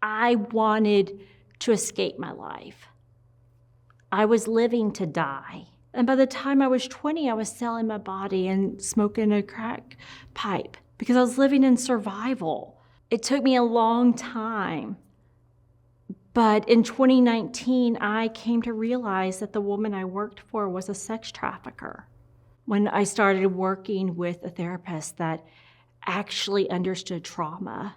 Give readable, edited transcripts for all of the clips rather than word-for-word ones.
I wanted to escape my life. I was living to die. And by the time I was 20, I was selling my body and smoking a crack pipe because I was living in survival. It took me a long time. But in 2019, I came to realize that the woman I worked for was a sex trafficker. When I started working with a therapist that actually understood trauma,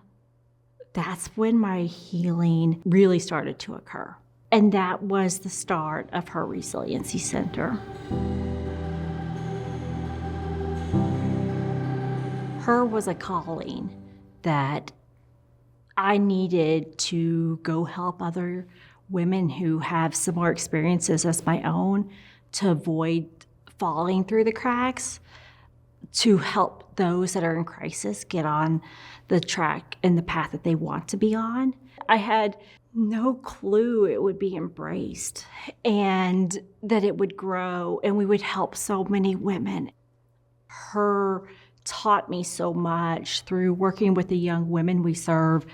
that's when my healing really started to occur. And that was the start of her resiliency center. Her was a calling that I needed to go help other women who have similar experiences as my own to avoid falling through the cracks, to help those that are in crisis get on the track and the path that they want to be on. I had no clue it would be embraced and that it would grow and we would help so many women. Her taught me so much through working with the young women we serve.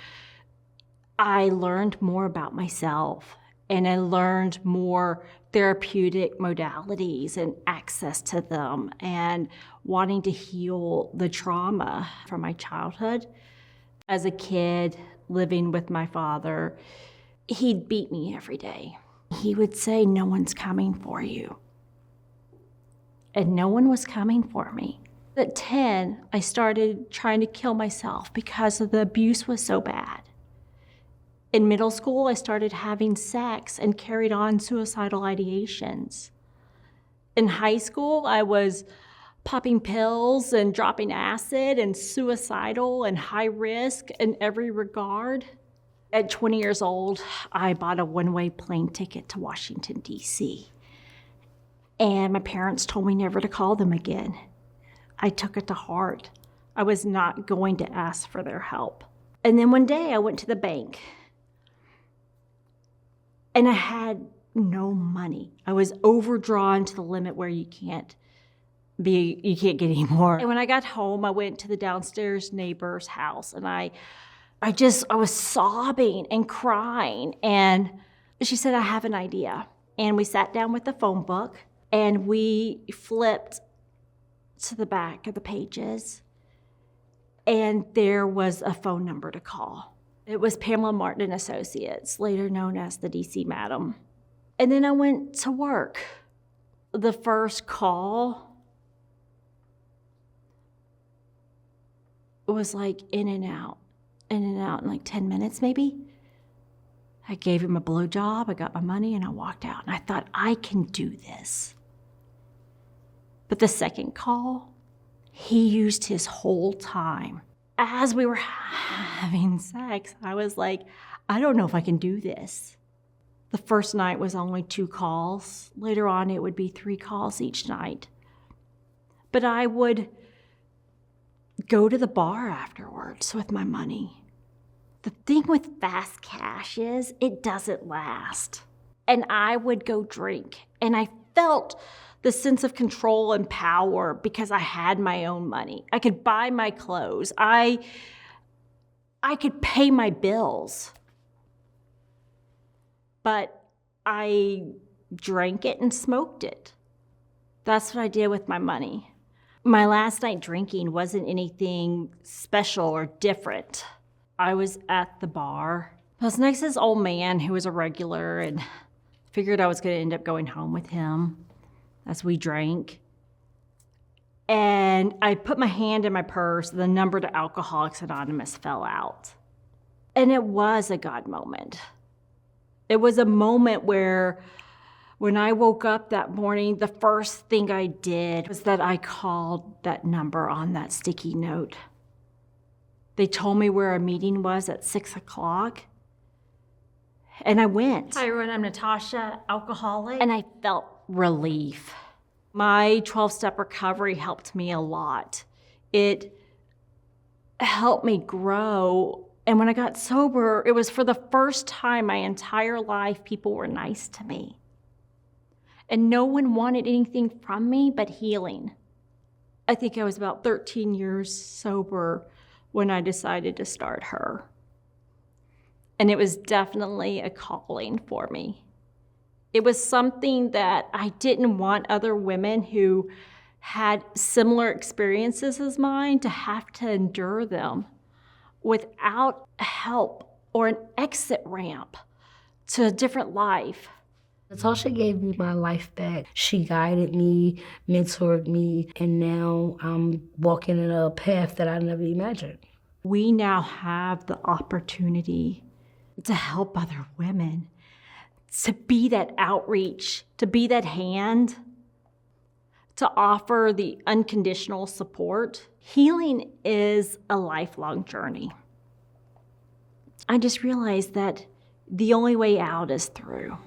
I learned more about myself and I learned more therapeutic modalities and access to them and wanting to heal the trauma from my childhood. As a kid, living with my father, he'd beat me every day. He would say, "No one's coming for you." And no one was coming for me. At 10, I started trying to kill myself because the abuse was so bad. In middle school, I started having sex and carried on suicidal ideations. In high school, I was popping pills and dropping acid and suicidal and high risk in every regard. At 20 years old, I bought a one-way plane ticket to Washington, D.C. And my parents told me never to call them again. I took it to heart. I was not going to ask for their help. And then one day I went to the bank and I had no money. I was overdrawn to the limit where you can't get any more. And when I got home, I went to the downstairs neighbor's house and I was sobbing and crying. And she said, "I have an idea." And we sat down with the phone book and we flipped to the back of the pages. And there was a phone number to call. It was Pamela Martin and Associates, later known as the DC Madam. And then I went to work. The first call was like in and out in like 10 minutes maybe. I gave him a blowjob, I got my money, and I walked out. And I thought, I can do this. But the second call, he used his whole time. As we were having sex, I was like, I don't know if I can do this. The first night was only 2 calls. Later on, it would be 3 calls each night. But I would go to the bar afterwards with my money. The thing with fast cash is it doesn't last. And I would go drink, and I felt the sense of control and power because I had my own money. I could buy my clothes. I could pay my bills. But I drank it and smoked it. That's what I did with my money. My last night drinking wasn't anything special or different. I was at the bar. I was next to this old man who was a regular and figured I was going to end up going home with him as we drank. And I put my hand in my purse, the number to Alcoholics Anonymous fell out. And it was a God moment. It was a moment where when I woke up that morning, the first thing I did was that I called that number on that sticky note. They told me where a meeting was at 6 o'clock. And I went. Hi everyone, I'm Natasha, alcoholic. And I felt relief. My 12-step recovery helped me a lot. It helped me grow. And when I got sober, it was for the first time my entire life people were nice to me. And no one wanted anything from me but healing. I think I was about 13 years sober when I decided to start her. And it was definitely a calling for me. It was something that I didn't want other women who had similar experiences as mine to have to endure them without help or an exit ramp to a different life. Natasha gave me my life back. She guided me, mentored me, and now I'm walking in a path that I never imagined. We now have the opportunity to help other women, to be that outreach, to be that hand, to offer the unconditional support. Healing is a lifelong journey. I just realized that the only way out is through.